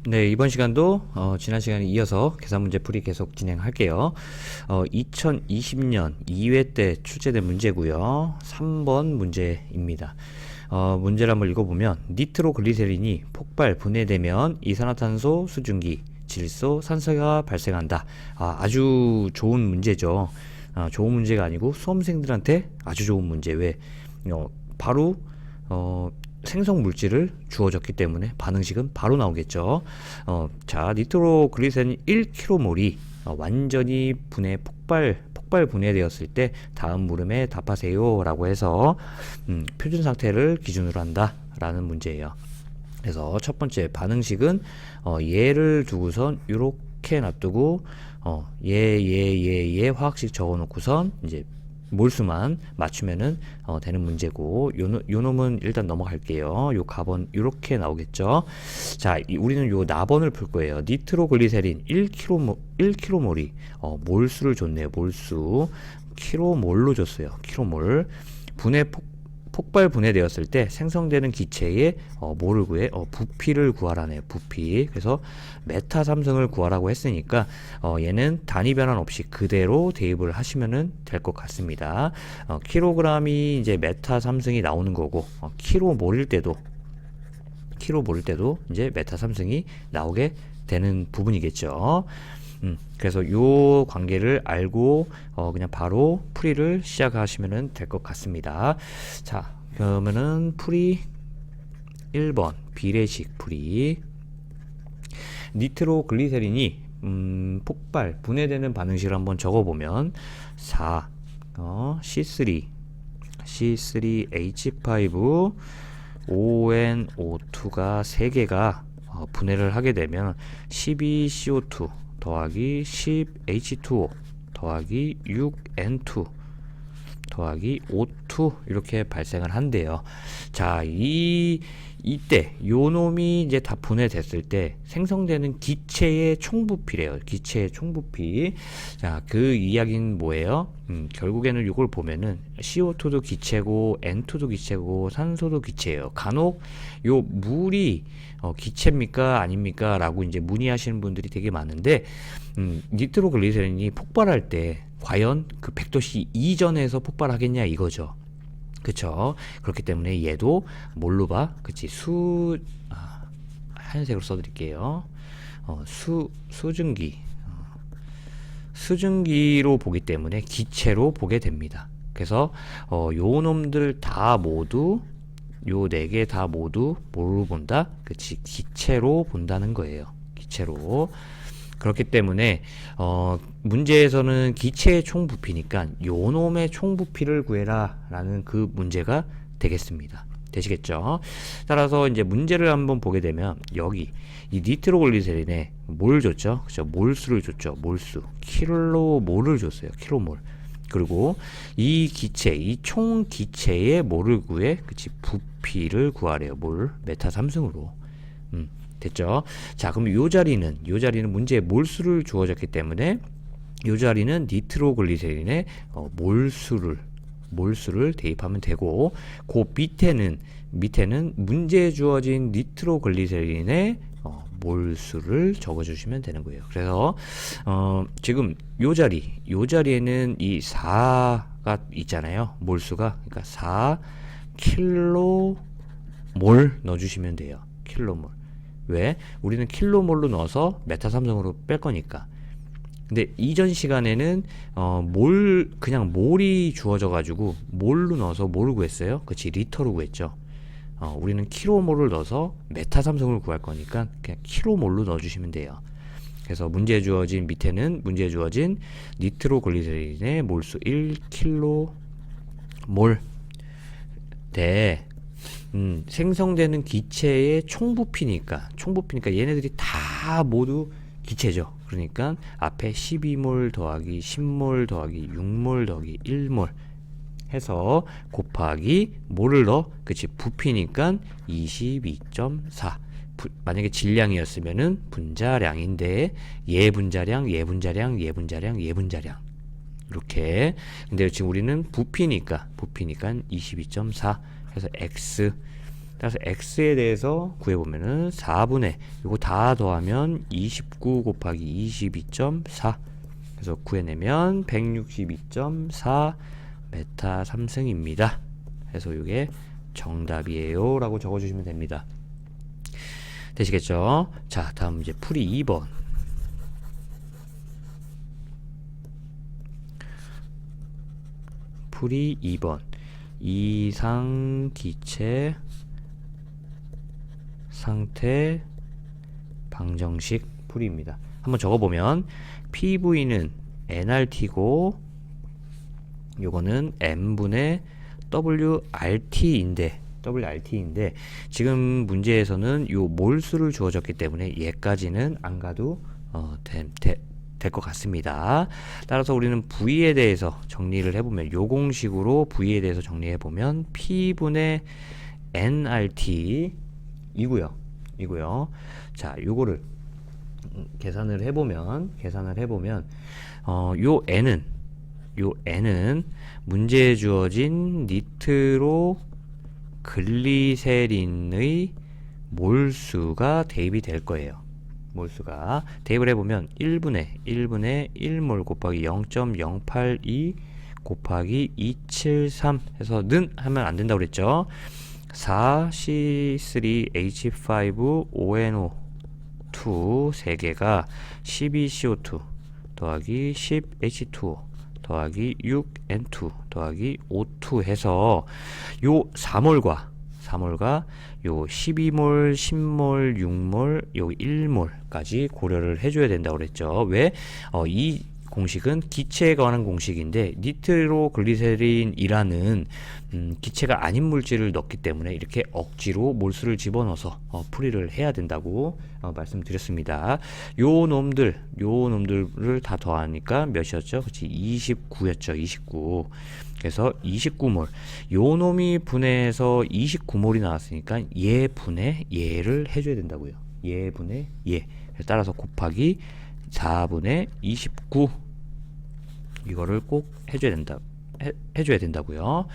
네, 이번 시간도 지난 시간에 이어서 계산 문제 풀이 계속 진행할게요. 2020년 2회 때 출제된 문제고요. 3번 문제입니다. 문제를 한번 읽어보면 니트로글리세린이 폭발 분해되면 이산화탄소 수증기, 질소, 산소가 발생한다. 아주 좋은 문제죠. 좋은 문제가 아니고 수험생들한테 아주 좋은 문제. 왜? 바로 생성 물질을 주어졌기 때문에 반응식은 바로 나오겠죠. 자, 니트로글리세린 1kmol이 완전히 폭발 분해되었을 때 다음 물음에 답하세요 라고 해서 표준 상태를 기준으로 한다 라는 문제예요. 그래서 첫 번째 반응식은 얘를 두고선 이렇게 놔두고 얘 화학식 적어놓고선 이제 몰수만 맞추면은 되는 문제고, 요 놈은 일단 넘어갈게요. 요 가번 이렇게 나오겠죠. 자, 우리는 요 나번을 풀 거예요. 니트로글리세린 1kmol이 몰수를 줬네요. 몰수 킬로몰로 줬어요. 킬로몰. 폭발 분해되었을 때 생성되는 기체의 뭐를 구해? 부피를 구하라네요. 부피. 그래서 메타 삼성을 구하라고 했으니까 얘는 단위 변환 없이 그대로 대입을 하시면은 될 것 같습니다. 킬로그램이 이제 메타 삼성이 나오는 거고, 킬로몰일 때도 이제 메타 삼성이 나오게 되는 부분이겠죠. 그래서 요 관계를 알고 그냥 바로 풀이를 시작하시면 될 것 같습니다. 자, 그러면은 풀이 1번 비례식 풀이. 니트로글리세린이 폭발 분해되는 반응식을 한번 적어보면 4 C3H5 ONO2가 3개가 분해를 하게 되면 12CO2 더하기 10H2O 더하기 6N2 더하기 O2 이렇게 발생을 한대요. 자, 이때 요 놈이 이제 다 분해됐을 때 생성되는 기체의 총부피래요. 기체의 총부피. 자, 그 이야기는 뭐예요? 결국에는 이걸 보면은 CO2도 기체고 N2도 기체고 산소도 기체예요. 간혹 요 물이 기체입니까 아닙니까 라고 이제 문의하시는 분들이 되게 많은데, 니트로글리세린이 폭발할 때 과연 그 100도씨 이전에서 폭발하겠냐 이거죠. 그쵸? 그렇기 때문에 얘도 뭘로 봐? 그치? 하얀색으로 써드릴게요. 수증기로 보기 때문에 기체로 보게 됩니다. 그래서 요 놈들 다 모두, 요 4개 다 모두 뭐로 본다? 그치? 기체로 본다는 거예요. 기체로. 그렇기 때문에 문제에서는 기체의 총부피니까 요 놈의 총부피를 구해라 라는 그 문제가 되겠습니다. 되시겠죠? 따라서 이제 문제를 한번 보게 되면 여기 이 니트로글리세린에 뭘 줬죠? 그죠? 몰수를 줬죠. 몰수. 킬로몰을 줬어요. 킬로몰. 그리고 이 기체, 이 총 기체의 뭐를 구해? 그치? 부피를 구하래요. 몰 메타 삼승으로. 됐죠? 자, 그럼 요 자리는 문제에 몰수를 주어졌기 때문에 요 자리는 니트로글리세린의 몰수를 대입하면 되고, 그 밑에는 문제에 주어진 니트로글리세린의 몰수를 적어주시면 되는 거예요. 그래서 지금 요 자리에는 이 4가 있잖아요. 몰수가. 그러니까 4 킬로몰 넣어주시면 돼요. 킬로몰. 왜? 우리는 킬로몰로 넣어서 메타삼성으로 뺄 거니까. 근데 이전 시간에는 그냥 몰이 주어져 가지고 몰로 넣어서 뭐를 구했어요? 그치, 리터로 구했죠. 우리는 킬로몰을 넣어서 메타삼성을 구할 거니까 그냥 킬로몰로 넣어주시면 돼요. 그래서 문제에 주어진 니트로글리세린의 몰수 1킬로몰 대 생성되는 기체의 총부피니까 얘네들이 다 모두 기체죠. 그러니까 앞에 12몰 더하기 10몰 더하기 6몰 더하기 1몰 해서 곱하기 뭐를 넣어? 그치, 부피니까 22.4. 만약에 질량이었으면은 분자량인데 얘 분자량 이렇게. 근데 지금 우리는 부피니까 22.4 해서 x 따라서 x에 대해서 구해보면은 4분의 이거 다 더하면 29 곱하기 22.4 그래서 구해내면 162.4 메타 3승입니다. 그래서 이게 정답이에요 라고 적어주시면 됩니다. 되시겠죠? 자, 다음 문제 풀이 2번. 풀이 2번. 이상 기체 상태 방정식 풀이입니다. 한번 적어보면 PV는 nRT고 요거는 n분의 WRT인데 지금 문제에서는 요 몰수를 주어졌기 때문에 얘까지는 안 가도 될 것 같습니다. 따라서 우리는 V에 대해서 정리를 해보면 요 공식으로 V에 대해서 정리해보면 P분의 nRT 이고요. 자, 요거를 계산을 해보면 요 n은 문제에 주어진 니트로 글리세린의 몰수가 대입이 될 거예요. 몰수가 대입을 해보면 1분의 1몰 곱하기 0.082 곱하기 273 해서 는 하면 안 된다고 그랬죠. 4C3H5ONO2 3개가 12CO2 더하기 10H2O 더하기 6N2 더하기 O2 해서 요 4몰과 요 12몰, 10몰, 6몰, 요 1몰까지 고려를 해줘야 된다고 그랬죠. 왜? 이 공식은 기체에 관한 공식인데 니트로글리세린이라는 기체가 아닌 물질을 넣기 때문에 이렇게 억지로 몰수를 집어넣어서 풀이를 해야 된다고 말씀드렸습니다. 요 놈들을 다 더하니까 몇이었죠? 그치, 29였죠. 29. 그래서 29몰. 요 놈이 분해해서 29몰이 나왔으니까 얘 분해 얘를 해줘야 된다고요. 얘 분해 얘. 따라서 곱하기 4분의 29 이거를 꼭 해줘야 된다고요.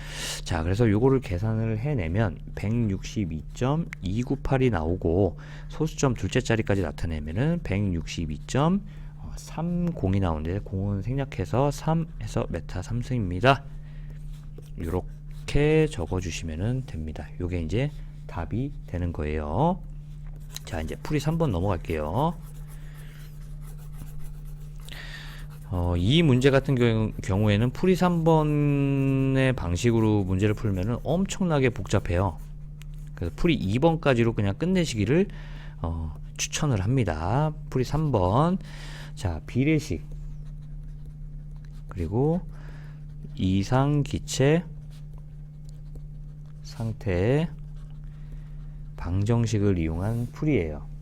자, 그래서 요거를 계산을 해내면 162.298이 나오고 소수점 둘째 자리까지 나타내면은 162.30이 나오는데 공은 생략해서 3 해서 메타 3승입니다. 요렇게 적어주시면 됩니다. 요게 이제 답이 되는 거예요. 자, 이제 풀이 3번 넘어갈게요. 이 문제 같은 경우에는 풀이 3번의 방식으로 문제를 풀면은 엄청나게 복잡해요. 그래서 풀이 2번까지로 그냥 끝내시기를 추천을 합니다. 풀이 3번. 자, 비례식 그리고 이상 기체 상태 방정식을 이용한 풀이에요.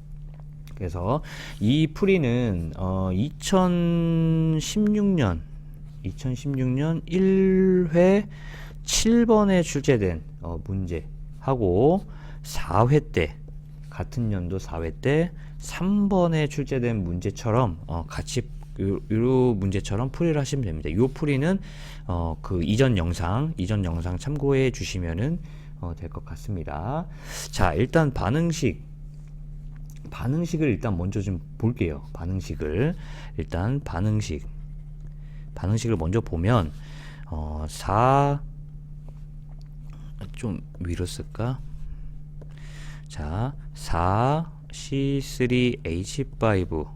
그래서 이 풀이는 2016년 1회 7번에 출제된 문제하고 4회 때 같은 연도 4회 때 3번에 출제된 문제처럼 같이 요 문제처럼 풀이를 하시면 됩니다. 요 풀이는 그 이전 영상 참고해 주시면은 될 것 같습니다. 자, 일단 방정식을 일단 먼저 좀 볼게요. 방정식을 먼저 보면 4좀 위로 쓸까? 자, 4C3H5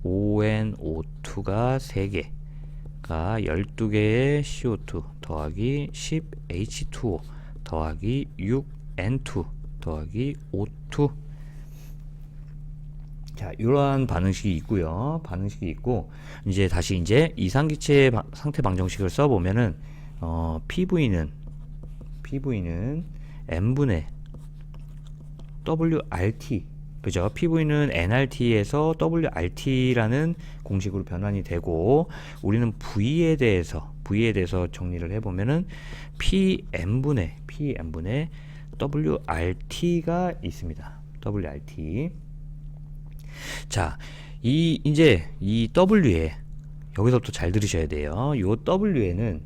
ONO2가 3개가 12개의 CO2 더하기 10H2O 더하기 6N2 더하기 O2. 자, 이러한 반응식이 있고요. 이제 다시 이제 이상기체 상태 방정식을 써보면은 PV는 n분의 WRT, 그죠? PV는 nRT에서 WRT라는 공식으로 변환이 되고, 우리는 V에 대해서 정리를 해보면은 PM분의 WRT가 있습니다. WRT. 자, 이제 이 W에 여기서부터 잘 들으셔야 돼요. 요 W에는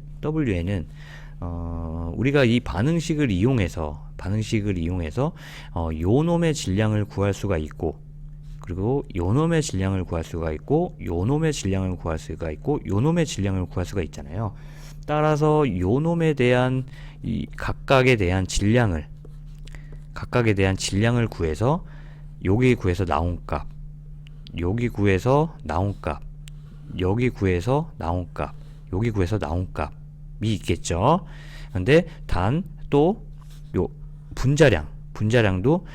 우리가 이 반응식을 이용해서 반응식을 이용해서 요놈의 질량을 구할 수가 있고, 그리고 요놈의 질량을 구할 수가 있고, 요놈의 질량을 구할 수가 있고, 요놈의 질량을 구할 수가 있잖아요. 따라서 요놈에 대한 이 각각에 대한 질량을 구해서 여기 구해서 나온 값, 여기 구해서 나온 값, 여기 구해서 나온 값, 여기 구해서 나온 값이 있겠죠. 근데 단 또 요 분자량도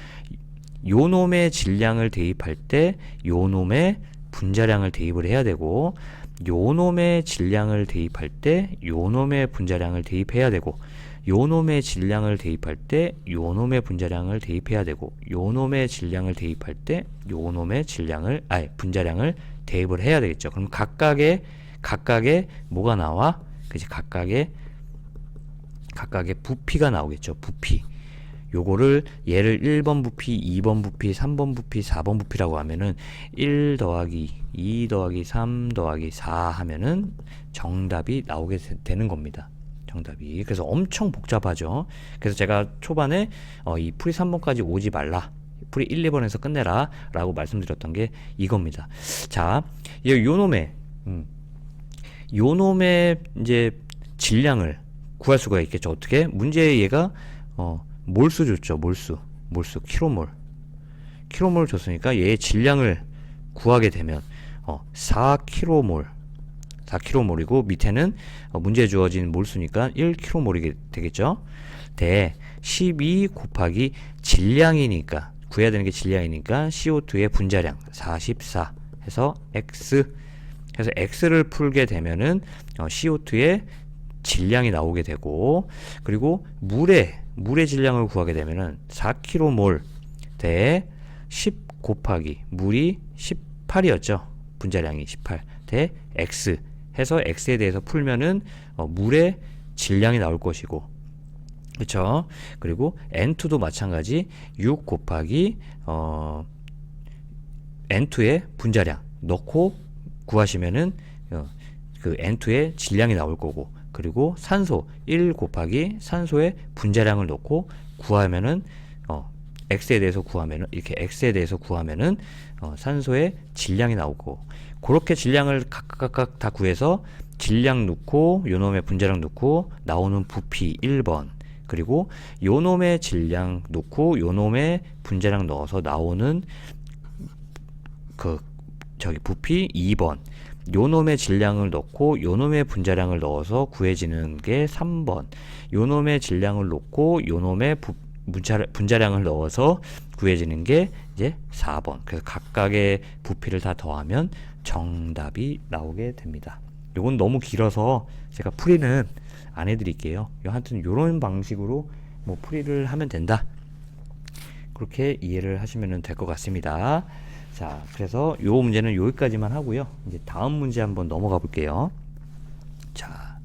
요놈의 질량을 대입할 때 요놈의 분자량을 대입을 해야 되고, 요놈의 질량을 대입할 때 요놈의 분자량을 대입해야 되고, 요놈의 질량을 대입할 때 요놈의 분자량을 대입해야 되고, 요놈의 질량을 대입할 때 요놈의 분자량을 대입을 해야 되겠죠. 그럼 각각의 뭐가 나와? 그치, 각각의 부피가 나오겠죠. 부피. 요거를 얘를 1번 부피, 2번 부피, 3번 부피, 4번 부피라고 하면은 1 더하기 2 더하기 3 더하기 4 하면은 정답이 나오게 되는 겁니다. 정답이. 그래서 엄청 복잡하죠. 그래서 제가 초반에 이 풀이 3번까지 오지 말라, 풀이 1, 2번에서 끝내라 라고 말씀드렸던 게 이겁니다. 자, 요놈의 이제 질량을 구할 수가 있겠죠. 어떻게? 문제에 얘가 몰수 줬죠. 몰수 킬로몰 줬으니까 얘의 질량을 구하게 되면 4kmol이고 밑에는 문제에 주어진 몰수니까 1kmol이 되겠죠. 대 12 곱하기 질량이니까, 구해야 되는 게 질량이니까 CO2의 분자량 44 해서 x, 해서 x를 풀게 되면은 CO2의 질량이 나오게 되고, 그리고 물의 질량을 구하게 되면은 4kmol 대 10 곱하기 물이 18이었죠. 분자량이 18 대 x 해서 x에 대해서 풀면은 물의 질량이 나올 것이고, 그렇죠. 그리고 N2도 마찬가지 6 곱하기 N2의 분자량 넣고 구하시면은 그 N2의 질량이 나올 거고, 그리고 산소 1 곱하기 산소의 분자량을 넣고 구하면은 x에 대해서 구하면은 산소의 질량이 나오고, 그렇게 질량을 각각 다 구해서 질량 넣고 요놈의 분자량 넣고 나오는 부피 1번, 그리고 요놈의 질량 넣고 요놈의 분자량 넣어서 나오는 부피 2번, 요놈의 질량을 넣고 요놈의 분자량을 넣어서 구해지는 게 3번, 요놈의 질량을 넣고 요놈의 분자량을 넣어서 구해지는 게 이제 4번. 그래서 각각의 부피를 다 더하면 정답이 나오게 됩니다. 요건 너무 길어서 제가 풀이는 안 해드릴게요. 하여튼 요런 방식으로 뭐 풀이를 하면 된다, 그렇게 이해를 하시면 될 것 같습니다. 자, 그래서 요 문제는 여기까지만 하고요. 이제 다음 문제 한번 넘어가 볼게요. 자,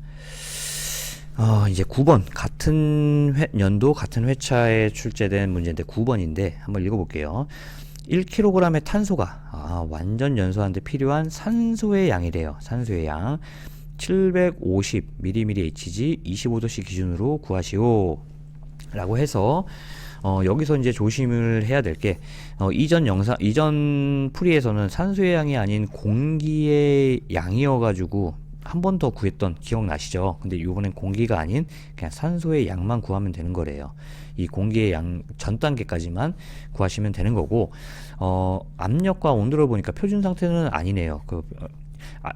이제 9번, 같은 연도 같은 회차에 출제된 문제인데 9번인데 한번 읽어볼게요. 1kg의 탄소가 완전 연소하는데 필요한 산소의 양이래요. 산소의 양 750mmHg 25도씨 기준으로 구하시오 라고 해서 여기서 이제 조심을 해야 될 게, 이전 풀이에서는 산소의 양이 아닌 공기의 양이어가지고 한 번 더 구했던 기억나시죠? 근데 이번엔 공기가 아닌 그냥 산소의 양만 구하면 되는 거래요. 이 공기의 양 전 단계까지만 구하시면 되는 거고, 압력과 온도를 보니까 표준 상태는 아니네요.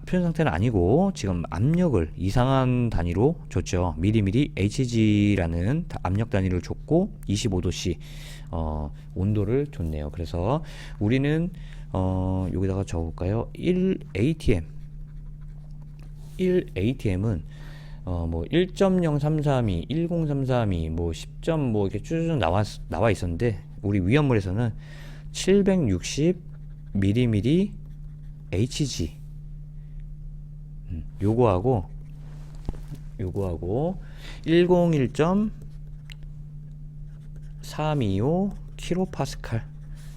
표준 상태는 아니고 지금 압력을 이상한 단위로 줬죠. 미리미리 Hg라는 압력 단위를 줬고 25도씨 온도를 줬네요. 그래서 우리는 여기다가 적어볼까요? 1atm은 뭐 1.0332, 10332, 뭐 10점 뭐 이렇게 쭈쭈 나와 있었는데, 우리 위험물에서는 760 mmHg 요거하고 101.325 kPa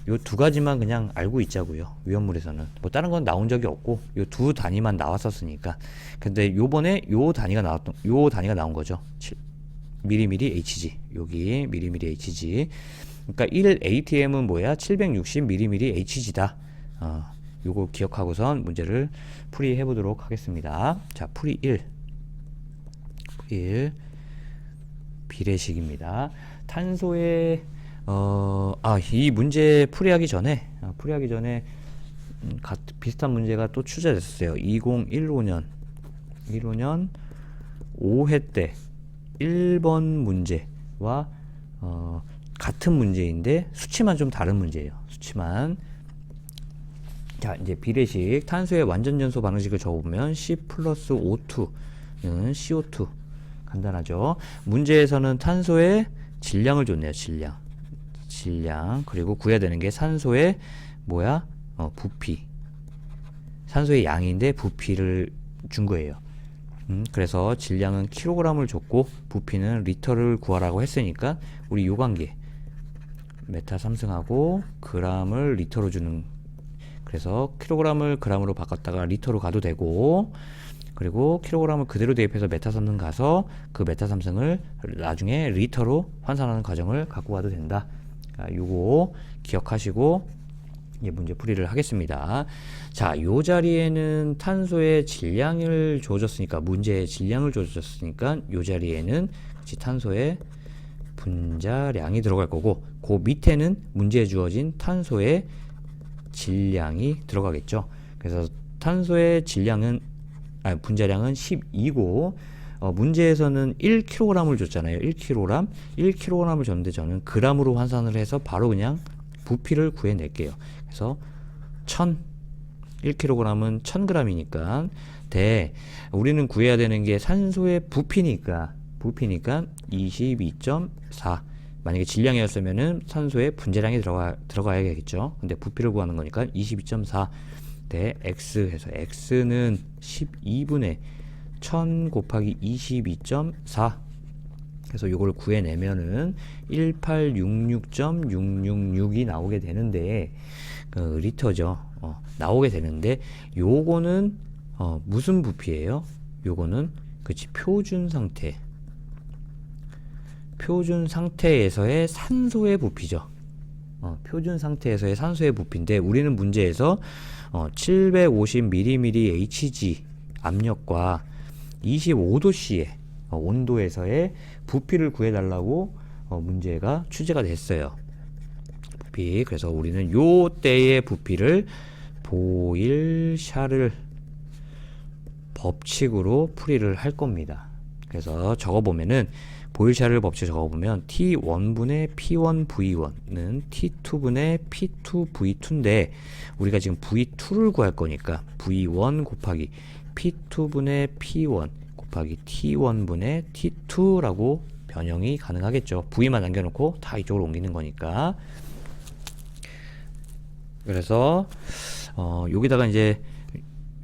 요 두 가지만 그냥 알고 있자고요. 위험물에서는 뭐 다른 건 나온 적이 없고 요 두 단위만 나왔었으니까. 근데 요번에 요 단위가 나온 거죠. 미리미리 HG. 여기 미리미리 HG. 그러니까 1ATM은 뭐야? 760mm HG다. 요거 기억하고선 문제를 풀이해 보도록 하겠습니다. 자, 풀이 1. 비례식입니다. 탄소의 이 문제 풀이하기 전에 비슷한 문제가 또 출제됐었어요. 2015년 5회 때 1번 문제와 같은 문제인데 수치만 좀 다른 문제예요. 수치만. 자, 이제 비례식 탄소의 완전 연소 방정식을 적어보면 C 플러스 O2는 CO2. 간단하죠. 문제에서는 탄소의 질량을 줬네요. 질량. 그리고 구해야 되는 게 산소의 부피. 산소의 양인데 부피를 준 거예요. 그래서 질량은 킬로그램을 줬고 부피는 리터를 구하라고 했으니까 우리 요 관계 메타 3승하고 그램을 리터로 주는, 그래서 킬로그램을 그램으로 바꿨다가 리터로 가도 되고, 그리고 킬로그램을 그대로 대입해서 메타 3승 가서 그 메타 3승을 나중에 리터로 환산하는 과정을 갖고 가도 된다. 요거 기억하시고 이제 문제 풀이를 하겠습니다. 자, 요 자리에는 탄소의 질량을 주어졌으니까, 문제의 질량을 주어졌으니까 요 자리에는 탄소의 분자량이 들어갈 거고, 그 밑에는 문제에 주어진 탄소의 질량이 들어가겠죠. 그래서 탄소의 분자량은 12고 문제에서는 1kg을 줬잖아요. 1kg을 줬는데 저는 g으로 환산을 해서 바로 그냥 부피를 구해낼게요. 그래서 1kg은 1000g이니까 우리는 구해야 되는 게 산소의 부피니까 22.4. 만약에 질량이었으면은 산소의 분자량이 들어가야겠죠. 근데 부피를 구하는 거니까 22.4 대 x 해서 x는 12분의 1000 곱하기 22.4. 그래서 요걸 구해내면은 1866.666이 나오게 되는데, 리터죠. 나오게 되는데, 요거는 무슨 부피예요? 요거는 표준 상태에서의 산소의 부피죠. 표준 상태에서의 산소의 부피인데, 우리는 문제에서 750mm Hg 압력과 25도씨의 온도에서의 부피를 구해달라고 문제가 출제가 됐어요. 부피. 그래서 우리는 요 때의 부피를 보일샤를 법칙으로 풀이를 할 겁니다. 그래서 적어보면은 보일샤를 법칙 적어보면 T1분의 P1V1는 T2분의 P2V2인데 우리가 지금 V2를 구할 거니까 V1 곱하기 P2분의 P1 곱하기 T1분의 T2라고 변형이 가능하겠죠. V만 남겨놓고 다 이쪽으로 옮기는 거니까. 그래서 여기다가 이제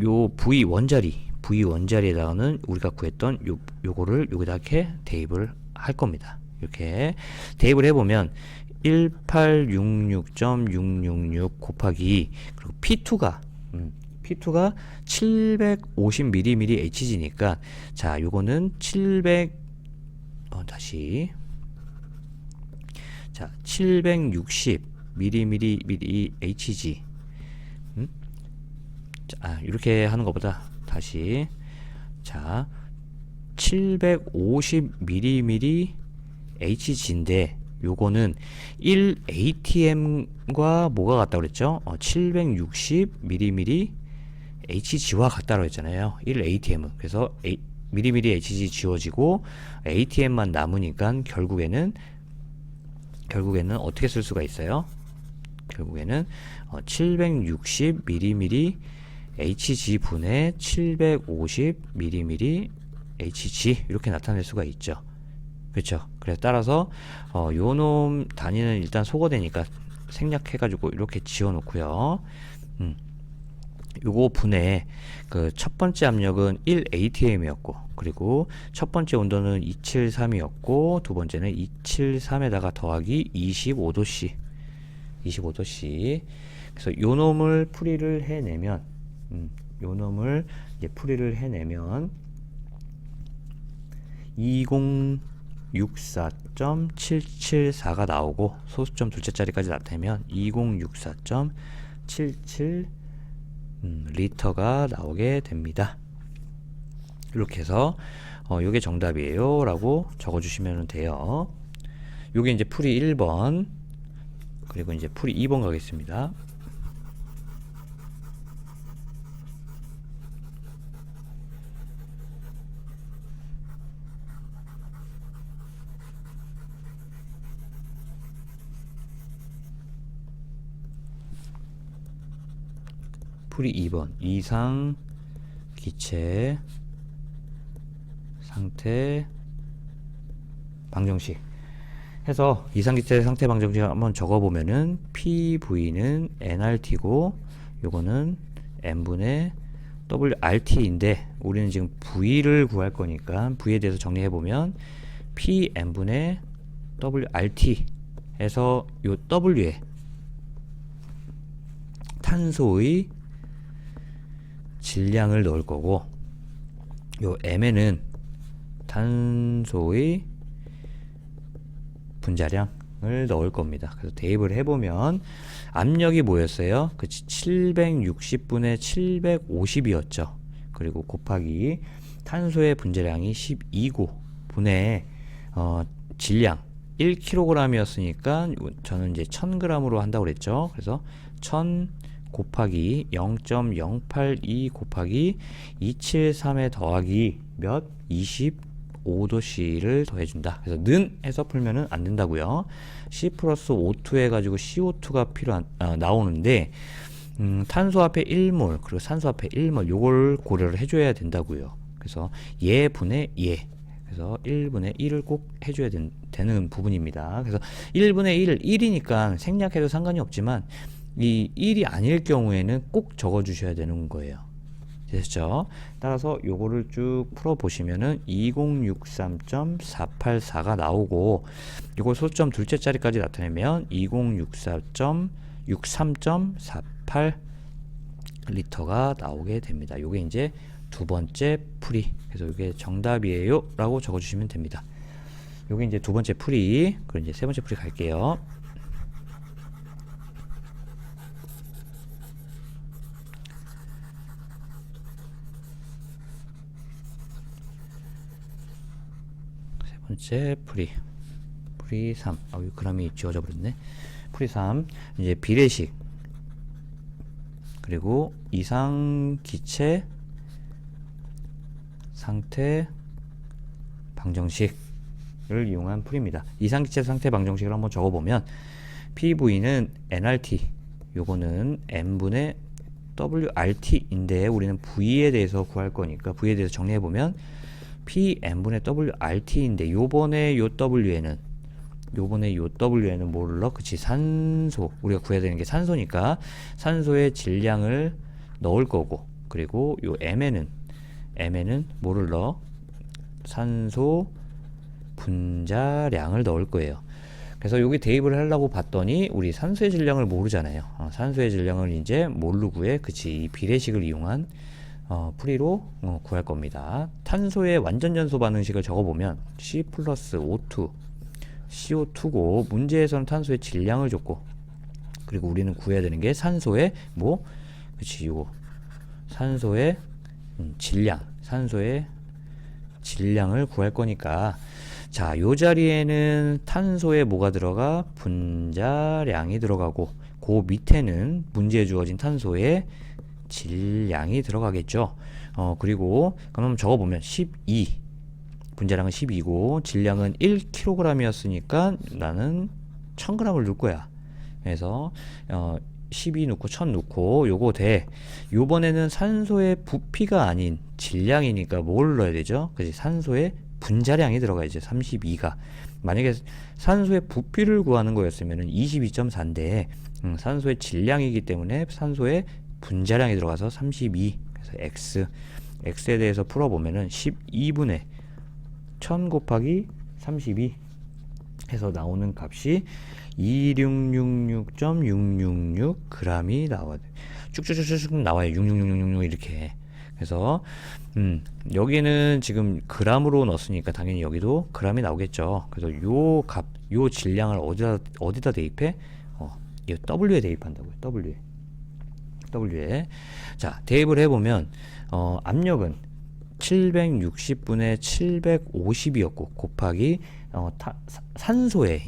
요 V 원자리에다가는 우리가 구했던 요거를 여기다 이렇게 대입을 할 겁니다. 이렇게 대입을 해보면 1866.666 곱하기, 그리고 P2가 750mm Hg니까, 자, 요거는 760mm Hg. 이렇게 하는 것보다 다시, 자, 750mm Hg인데 요거는 1atm과 뭐가 같다고 그랬죠? 760mm Hg와 같다고 했잖아요. 1atm은. 그래서 mmHg 지워지고 atm만 남으니까 결국에는 어떻게 쓸 수가 있어요? 결국에는 760mm Hg 분의 750mm Hg 이렇게 나타낼 수가 있죠. 그렇죠. 그래서 따라서 요놈 단위는 일단 소거되니까 생략해가지고 이렇게 지워놓고요. 요거 분의 그 첫 번째 압력은 1atm이었고, 그리고 첫 번째 온도는 273이었고, 두 번째는 273에다가 더하기 25도씨. 그래서 요 놈을 풀이를 해내면, 2064.774가 나오고 소수점 둘째 자리까지 나타내면 2064.77 리터가 나오게 됩니다. 이렇게 해서 요게 정답이에요 라고 적어주시면 돼요. 요게 이제 풀이 1번, 그리고 이제 풀이 2번 가겠습니다. 풀이 2번, 이상 기체 상태 방정식 해서 이상기체 상태 방정식 한번 적어보면은 PV는 nRT고 요거는 n분의 WRT인데 우리는 지금 V를 구할 거니까 V에 대해서 정리해보면 Pn분의 WRT 해서 요 W에 탄소의 질량을 넣을 거고 요 M에는 탄소의 분자량을 넣을 겁니다. 그래서 대입을 해보면 압력이 뭐였어요? 그치, 760분의 750이었죠. 그리고 곱하기 탄소의 분자량이 12고 분의 질량 1kg이었으니까 저는 이제 1000g으로 한다고 그랬죠. 그래서 1000 곱하기 0.082 곱하기 273에 더하기 몇? 25도씨를 더해준다. 그래서 는 해서 풀면은 안 된다고요. C 플러스 O2 해가지고 CO2가 나오는데 탄소 앞에 1몰 그리고 산소 앞에 1몰 요걸 고려를 해줘야 된다고요. 그래서 얘분의 얘 그래서 1분의 1을 꼭 해줘야 되는 부분입니다. 그래서 1분의 1, 1이니까 생략해도 상관이 없지만 이 1이 아닐 경우에는 꼭 적어 주셔야 되는 거예요. 됐죠? 따라서 요거를 쭉 풀어 보시면은 2063.484가 나오고 요거 소수점 둘째 자리까지 나타내면 2064.63.48 리터가 나오게 됩니다. 요게 이제 두 번째 풀이. 그래서 요게 정답이에요 라고 적어 주시면 됩니다. 요게 이제 두 번째 풀이. 그럼 이제 세 번째 풀이 갈게요. 번째 풀이 3. 그람이 지워져 버렸네. 풀이 3. 이제 비례식 그리고 이상 기체 상태 방정식을 이용한 풀입니다. 이상 기체 상태 방정식을 한번 적어 보면 PV는 nRT 요거는 n분의 WRT인데 우리는 V에 대해서 구할 거니까 V에 대해서 정리해 보면 Pn분의 WRT인데 요번에 요 W에는 뭐를 넣어? 그치, 산소. 우리가 구해야 되는 게 산소니까 산소의 질량을 넣을 거고 그리고 요 M에는 뭐를 넣어? 산소 분자량을 넣을 거예요. 그래서 여기 대입을 하려고 봤더니 우리 산소의 질량을 모르잖아요. 산소의 질량을 이제 뭘로 구해? 그치, 이 비례식을 이용한 풀이로 구할 겁니다. 탄소의 완전 연소 반응식을 적어보면 C 플러스 O2 CO2고 문제에서는 탄소의 질량을 줬고 그리고 우리는 구해야 되는 게 산소의 뭐? 그치, 요거 산소의 산소의 질량을 구할 거니까 자, 요 자리에는 탄소에 뭐가 들어가? 분자량이 들어가고 그 밑에는 문제에 주어진 탄소의 질량이 들어가겠죠. 그리고 그럼 적어보면 12 분자량은 12고 질량은 1kg이었으니까 나는 1000g을 넣을 거야. 그래서 12 넣고 1000 넣고 요거 돼. 요번에는 산소의 부피가 아닌 질량이니까 뭘 넣어야 되죠? 그치, 산소의 분자량이 들어가야죠. 32가. 만약에 산소의 부피를 구하는 거였으면 22.4인데 산소의 질량이기 때문에 산소의 분자량이 들어가서 32. 그래서 x에 대해서 풀어보면은 12분의 1000 곱하기 32 해서 나오는 값이 2666.666 g이 나와요. 쭉쭉쭉쭉 나와요. 66666 이렇게. 그래서 여기는 지금 g으로 넣었으니까 당연히 여기도 g이 나오겠죠. 그래서 요 질량을 어디다 대입해? 이 W에 대입한다고요. W에. 자, 대입을 해보면 압력은 760분의 750이었고 곱하기 산소의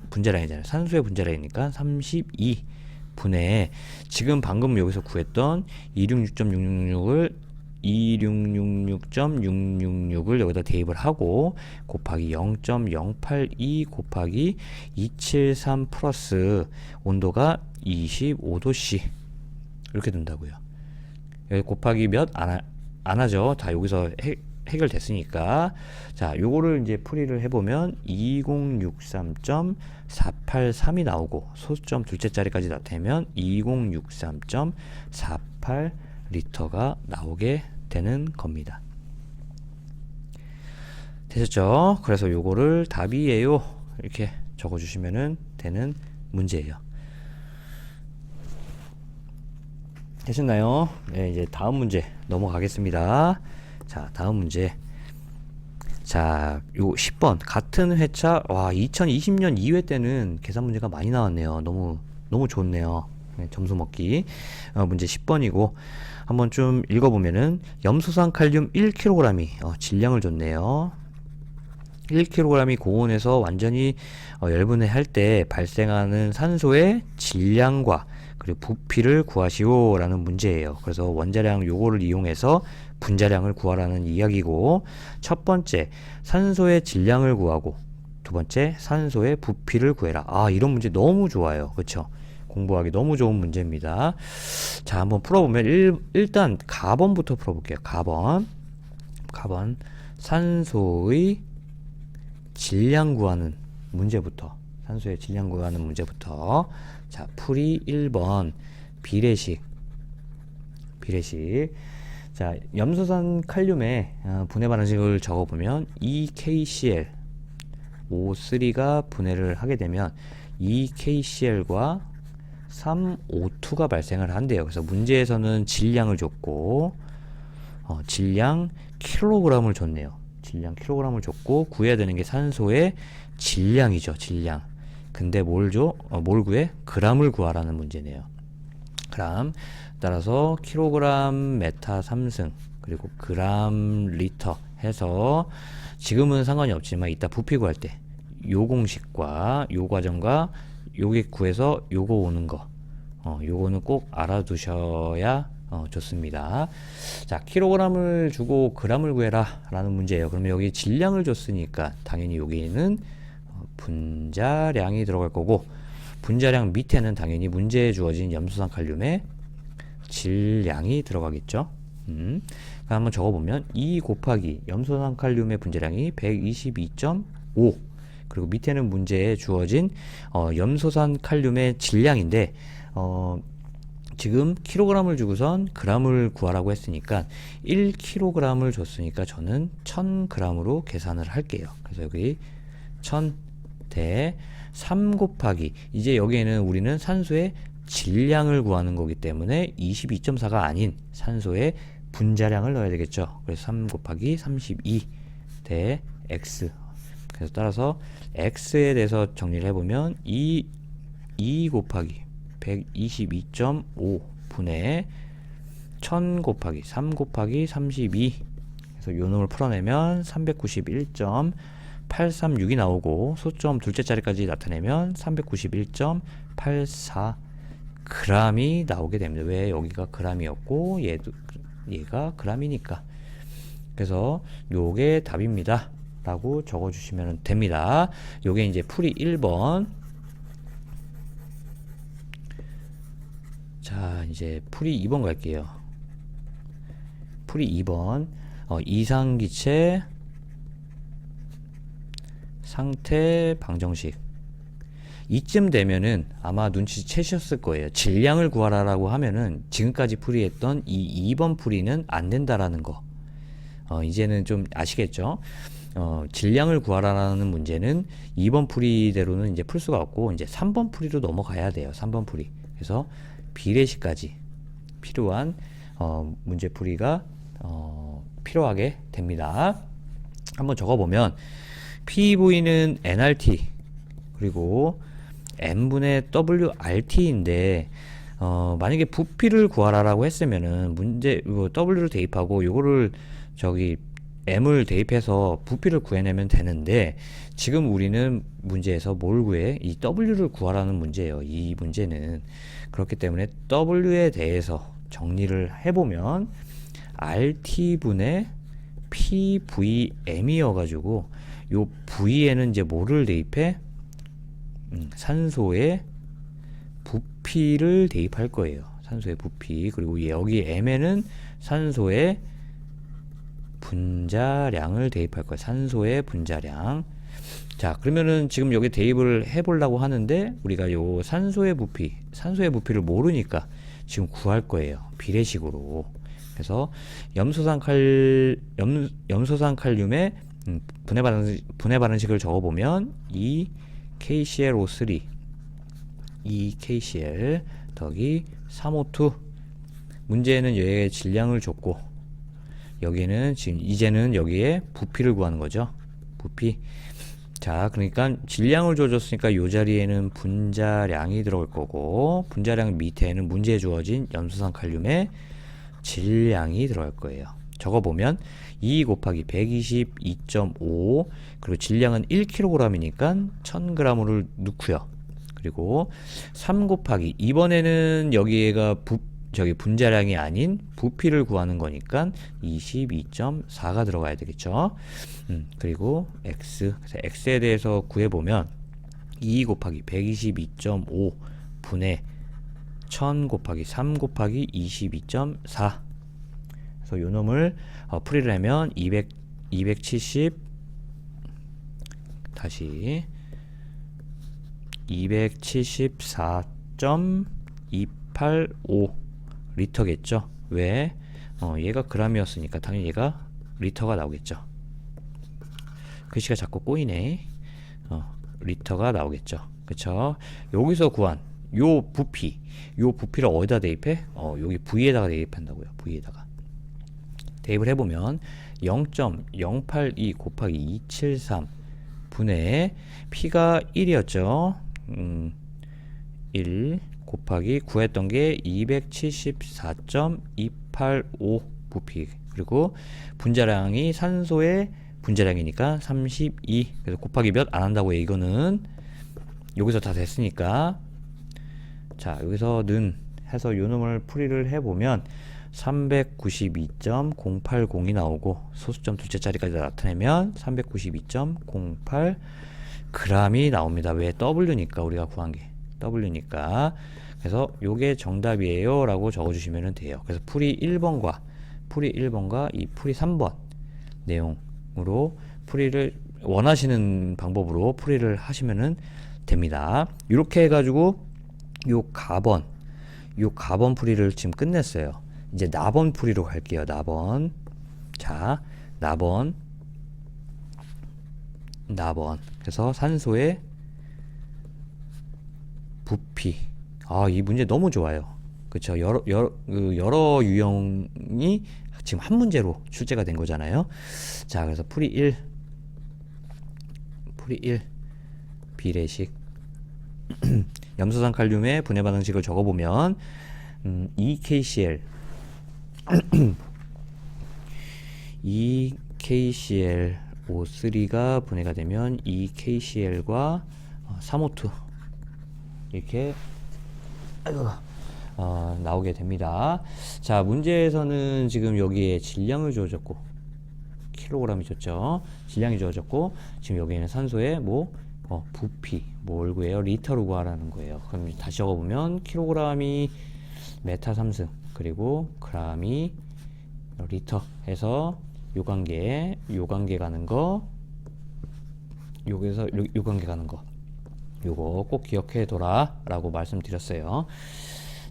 분자량이잖아요. 산소의 분자량이니까 32분의 지금 방금 여기서 구했던 266.666을 여기다 대입을 하고 곱하기 0.082 곱하기 273 플러스 온도가 25도씨 이렇게 된다고요. 여기 곱하기 몇? 안 하죠. 다 여기서 해결됐으니까. 자, 요거를 이제 풀이를 해보면 2063.483이 나오고 소수점 둘째 자리까지 나타내면 2063.48리터가 나오게 되는 겁니다. 되셨죠? 그래서 요거를 답이에요 이렇게 적어주시면 되는 문제예요. 되셨나요? 네, 이제 다음 문제 넘어가겠습니다. 자, 다음 문제. 자, 요 10번 같은 회차. 와, 2020년 2회 때는 계산 문제가 많이 나왔네요. 너무 좋네요. 네, 점수 먹기. 문제 10번이고 한번 좀 읽어보면은 염소산 칼륨 1kg이 질량을 줬네요. 1kg이 고온에서 완전히 열분해 할 때 발생하는 산소의 질량과 그리고 부피를 구하시오 라는 문제예요. 그래서 원자량 요거를 이용해서 분자량을 구하라는 이야기고, 첫 번째 산소의 질량을 구하고 두 번째 산소의 부피를 구해라. 아, 이런 문제 너무 좋아요. 그렇죠? 공부하기 너무 좋은 문제입니다. 자, 한번 풀어보면 일단 가번부터 풀어볼게요. 가번 산소의 질량 구하는 문제부터. 자, 풀이 1번 비례식. 자, 염소산 칼륨의 분해 반응식을 적어보면 2KCl O3가 분해를 하게 되면 2KCl과 3O2가 발생을 한대요. 그래서 문제에서는 질량을 줬고 질량 킬로그램을 줬네요. 질량 킬로그램을 줬고 구해야 되는 게 산소의 질량이죠. 질량. 근데 뭘 줘? 뭘 구해? g을 구하라는 문제네요. 그램. 따라서 킬로그램 메타 3승 그리고 그램 리터 해서 지금은 상관이 없지만 이따 부피 구할 때 요 공식과 요 과정과 요게 구해서 요거 오는 거 요거는 꼭 알아두셔야 좋습니다. 자, 킬로그램을 주고 g을 구해라 라는 문제예요. 그러면 여기 질량을 줬으니까 당연히 여기는 분자량이 들어갈 거고, 분자량 밑에는 당연히 문제에 주어진 염소산 칼륨의 질량이 들어가겠죠. 한번 적어보면 2 곱하기 염소산 칼륨의 분자량이 122.5 그리고 밑에는 문제에 주어진 염소산 칼륨의 질량인데 지금 킬로그램을 주고선 g을 구하라고 했으니까 1kg을 줬으니까 저는 1000g으로 계산을 할게요. 그래서 여기 1000 대 3 곱하기 이제 여기에는 우리는 산소의 질량을 구하는 거기 때문에 22.4가 아닌 산소의 분자량을 넣어야 되겠죠. 그래서 3 곱하기 32 대 x. 그래서 따라서 x에 대해서 정리를 해보면 2 곱하기 122.5 분의 1000 곱하기 3 곱하기 32. 그래서 요 놈을 풀어내면 391.836이 나오고 소점 둘째 자리까지 나타내면 391.84g이 나오게 됩니다. 왜? 여기가 g이었고 얘가 g이니까. 그래서 요게 답입니다 라고 적어주시면 됩니다. 요게 이제 풀이 1번. 자, 이제 풀이 2번 갈게요. 풀이 2번 이상기체 상태 방정식. 이쯤 되면은 아마 눈치채셨을 거예요. 질량을 구하라라고 하면은 지금까지 풀이했던 이 2번 풀이는 안 된다라는 거. 이제는 좀 아시겠죠? 질량을 구하라라는 문제는 2번 풀이대로는 이제 풀 수가 없고 이제 3번 풀이로 넘어가야 돼요. 3번 풀이. 그래서 비례식까지 필요한 문제풀이가 필요하게 됩니다. 한번 적어보면 PV는 nRT 그리고 n분의 WRT인데 만약에 부피를 구하라라고 했으면은 문제 W를 대입하고 요거를 저기 M을 대입해서 부피를 구해내면 되는데 지금 우리는 문제에서 뭘 구해? 이 W를 구하라는 문제예요. 이 문제는. 그렇기 때문에 W에 대해서 정리를 해보면 RT분의 PVM이어가지고 요 V에는 이제 뭐를 대입해? 산소의 부피를 대입할 거예요. 산소의 부피. 그리고 여기 M에는 산소의 분자량을 대입할 거예요. 산소의 분자량. 자, 그러면은 지금 여기 대입을 해보려고 하는데 우리가 요 산소의 부피를 모르니까 지금 구할 거예요. 비례식으로. 그래서 염소산 칼륨의 분해 반응식을 적어보면 KClO3 KCl 더하기 3O2 문제에는 여기에 질량을 줬고 여기는 지금 이제는 여기에 부피를 구하는 거죠. 부피. 자, 그러니까 질량을 줘줬으니까 이 자리에는 분자량이 들어올 거고 분자량 밑에는 문제에 주어진 염소산칼륨의 질량이 들어갈 거예요. 적어보면 2 곱하기 122.5 그리고 질량은 1kg이니까 1000g을 넣고요. 그리고 3 곱하기 이번에는 여기가 분자량이 아닌 부피를 구하는 거니까 22.4가 들어가야 되겠죠. 그리고 x, 그래서 x에 대해서 구해보면 2 곱하기 122.5 분의 1000 곱하기 3 곱하기 22.4 그래서 요 놈을 풀이를 하면 270 다시 274.285 리터겠죠. 왜? 얘가 g이었으니까 당연히 얘가 리터가 나오겠죠. 글씨가 자꾸 꼬이네. 리터가 나오겠죠. 그쵸? 여기서 구한 요 부피를 어디다 대입해? 여기 V에다가 대입한다고요. V에다가 대입을 해보면 0.082 곱하기 273 분의 P가 1이었죠. 1 곱하기 구했던 게 274.285 부피 그리고 분자량이 산소의 분자량이니까 32 그래서 곱하기 몇 안 한다고요. 이거는 여기서 다 됐으니까 자 여기서 는 해서 요 놈을 풀이를 해보면 392.080이 나오고 소수점 둘째 자리까지 나타내면 392.08 g이 나옵니다. 왜? W니까 우리가 구한 게 W니까 그래서 요게 정답이에요 라고 적어주시면 돼요. 그래서 풀이 1번과 이 풀이 3번 내용으로 풀이를 원하시는 방법으로 풀이를 하시면 됩니다. 이렇게 해가지고 요 가번 풀이를 지금 끝냈어요. 이제 나번 풀이로 갈게요. 나번. 자, 나번. 그래서 산소의 부피. 이 문제 너무 좋아요. 그쵸? 여러 유형이 지금 한 문제로 출제가 된 거잖아요. 자, 그래서 풀이 1. 비례식. 염소산칼륨의 분해 반응식을 적어보면, EKCl. EKClO3가 분해가 되면 EKCl과 3O2 이렇게 나오게 됩니다. 자, 문제에서는 지금 여기에 질량을 주어졌고 킬로그램이 줬죠. 질량이 주어졌고 지금 여기에는 산소의 부피 뭘 구해요? 리터로 구하라는 거예요. 그럼 다시 적어보면 킬로그램이 메타 3승 그리고 그램이 리터 해서 요 관계 가는 거 여기서 요 관계 가는 거 요거 꼭 기억해 둬라 라고 말씀드렸어요.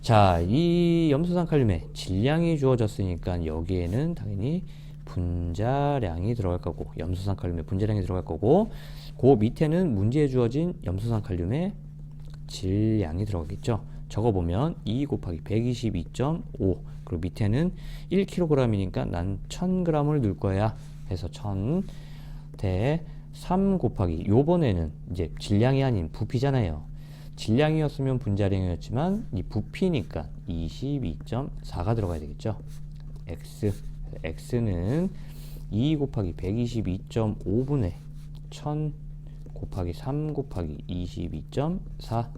자, 이 염소산칼륨의 질량이 주어졌으니까 여기에는 당연히 분자량이 들어갈 거고 염소산칼륨의 분자량이 들어갈 거고 그 밑에는 문제에 주어진 염소산칼륨의 질량이 들어가겠죠. 적어보면 2 곱하기 122.5, 그리고 밑에는 1kg이니까 난 1000g을 넣을 거야 해서 1000 대 3 곱하기, 요번에는 이제 질량이 아닌 부피잖아요. 질량이었으면 분자량이었지만 이 부피니까 22.4가 들어가야 되겠죠. x는 2 곱하기 122.5분의 1000 곱하기 3 곱하기 22.4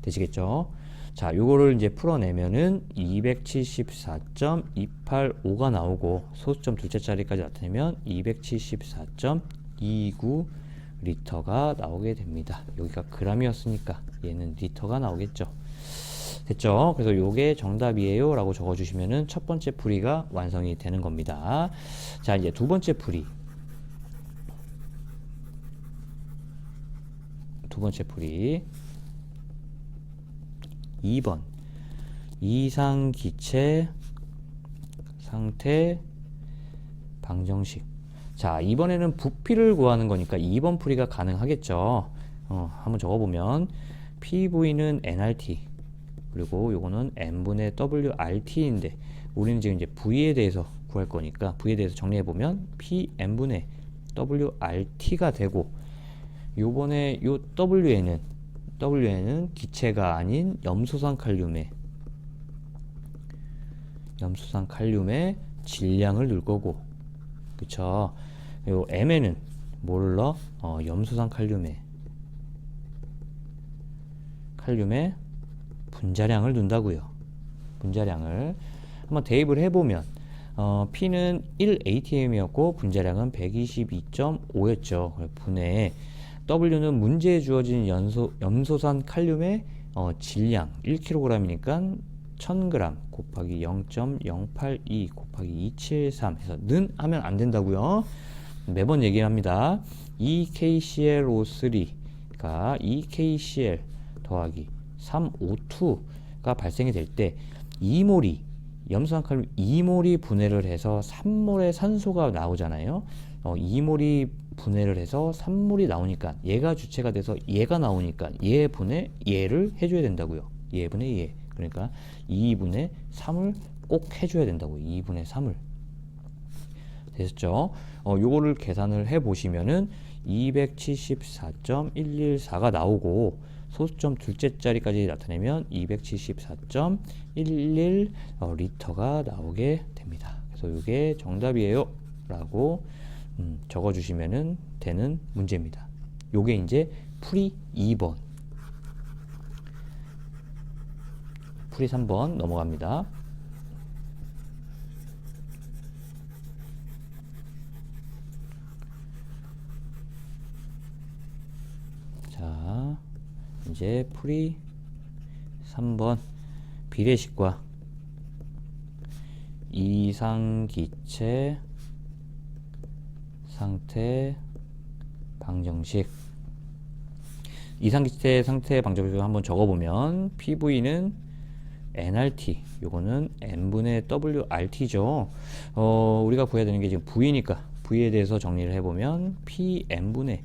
되시겠죠. 자, 요거를 이제 풀어내면은 274.285가 나오고, 소수점 둘째 자리까지 나타내면 274.29 리터가 나오게 됩니다. 여기가 g이었으니까 얘는 리터가 나오겠죠. 됐죠? 그래서 요게 정답이에요 라고 적어주시면은 첫 번째 풀이가 완성이 되는 겁니다. 자, 이제 두 번째 풀이. 두 번째 풀이 2번 이상 기체 상태 방정식. 자, 이번에는 부피를 구하는 거니까 2번 풀이가 가능하겠죠. 한번 적어보면 PV는 nRT, 그리고 요거는 n분의 WRT인데 우리는 지금 이제 V에 대해서 구할 거니까 V에 대해서 정리해보면 Pn분의 WRT가 되고, 요번에 요 W에는 기체가 아닌 염소산 칼륨의 질량을 넣을 거고, 그쵸? 요 M에는 뭘 넣어? 염소산 칼륨의 분자량을 넣는다고요. 분자량을 한번 대입을 해보면 P는 1atm이었고 분자량은 122.5였죠. 분해 W는 문제에 주어진 염소산 칼륨의 질량 1kg이니까 1000g 곱하기 0.082 곱하기 273 해서 는 하면 안 된다고요. 매번 얘기를 합니다. EKClO3가 EKCl 더하기 3O2가 발생이 될 때 2몰이 염소산 칼륨 2몰이 분해를 해서 3몰의 산소가 나오잖아요. 2몰이 분해를 해서 3몰이 나오니까 얘가 주체가 돼서 얘가 나오니까 얘 분해 얘를 해줘야 된다고요. 얘 분해 얘. 그러니까 2분의 3을 꼭 해줘야 된다고요. 2분의 3을. 됐죠? 요거를 계산을 해보시면은 274.114가 나오고, 소수점 둘째 자리까지 나타내면 274.11 리터가 나오게 됩니다. 그래서 이게 정답이에요 라고 적어주시면 되는 문제입니다. 요게 이제 풀이 2번. 풀이 3번 넘어갑니다. 자, 이제 풀이 3번 비례식과 이상기체 상태 방정식. 이상기체 상태 방정식을 한번 적어보면 PV는 nRT, 요거는 n분의 WRT죠. 우리가 구해야 되는 게 지금 V니까 V에 대해서 정리를 해보면 Pn분의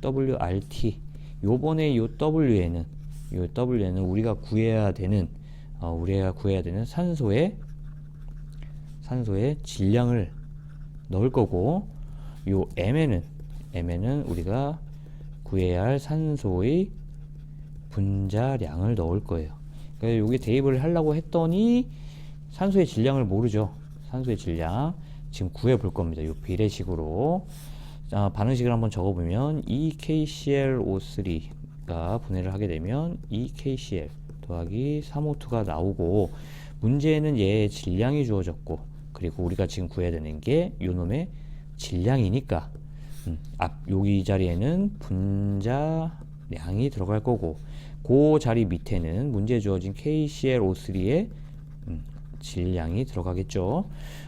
WRT. 요번에 요 W에는 우리가 구해야 되는 산소의 질량을 넣을 거고, 요 M에는 우리가 구해야 할 산소의 분자량을 넣을 거예요. 그래서 여기 대입을 하려고 했더니 산소의 질량을 모르죠. 산소의 질량 지금 구해 볼 겁니다. 이 비례식으로. 자, 반응식을 한번 적어보면 EKClO3가 분해를 하게 되면 EKCl 더하기 3O2가 나오고, 문제에는 얘의 질량이 주어졌고, 그리고 우리가 지금 구해야 되는 게 요놈의 질량이니까 여기 자리에는 분자량이 들어갈 거고, 그 자리 밑에는 문제에 주어진 KClO3의 질량이 들어가겠죠.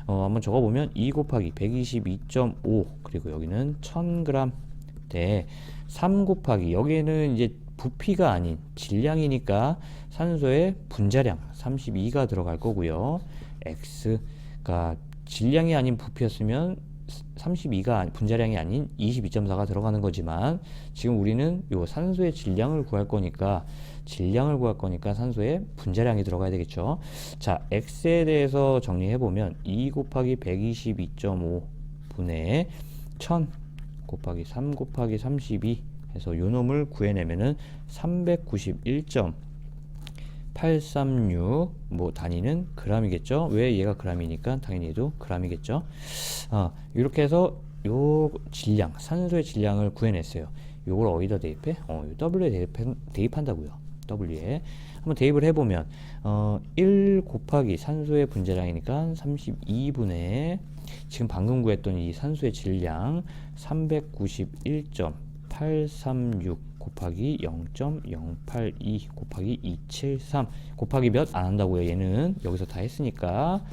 한번 적어보면 2 곱하기 122.5, 그리고 여기는 1000g 대 3 곱하기, 여기에는 이제 부피가 아닌 질량이니까 산소의 분자량 32가 들어갈 거고요. X가 질량이 아닌 부피였으면 32가 분자량이 아닌 22.4가 들어가는 거지만 지금 우리는 요 산소의 질량을 구할 거니까 산소의 분자량이 들어가야 되겠죠. 자, x에 대해서 정리해 보면 2 곱하기 122.5 분의 1000 곱하기 3 곱하기 32 해서 요 놈을 구해내면은 391.836 뭐 단위는 g이겠죠. 왜 얘가 g이니까 당연히 얘도 g이겠죠. 이렇게 해서 요 질량, 산소의 질량을 구해냈어요. 요걸 어디다 대입해? W에 대입한다고요. W에 한번 대입을 해보면 1 곱하기 산소의 분자량이니까 32분의 지금 방금 구했던 이 산소의 질량 391.836 곱하기 0.082 곱하기 273 곱하기 몇 안 한다고요. 얘는 여기서 다 했으니까.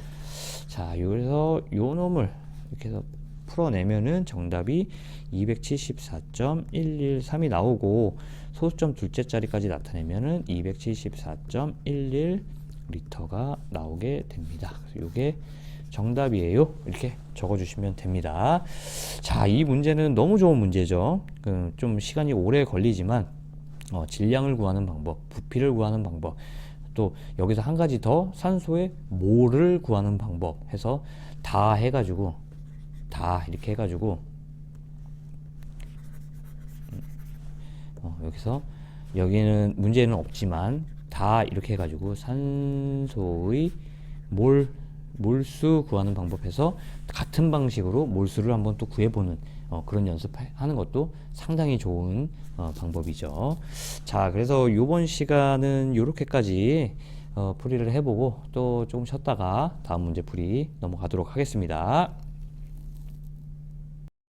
자, 그래서 요 놈을 이렇게 해서 풀어내면은 정답이 274.113이 나오고 소수점 둘째 자리까지 나타내면은 274.11리터가 나오게 됩니다. 그래서 요게 정답이에요. 이렇게 적어주시면 됩니다. 자, 이 문제는 너무 좋은 문제죠. 좀 시간이 오래 걸리지만 질량을 구하는 방법, 부피를 구하는 방법, 또 여기서 한 가지 더 산소의 몰을 구하는 방법 해서 다 해가지고 이렇게 해가지고 여기서 여기는 문제는 없지만 다 이렇게 해가지고 산소의 몰수 구하는 방법에서 같은 방식으로 몰수를 한번 또 구해보는 그런 연습하는 것도 상당히 좋은 방법이죠. 자, 그래서 이번 시간은 요렇게까지 풀이를 해보고 또 조금 쉬었다가 다음 문제 풀이 넘어가도록 하겠습니다.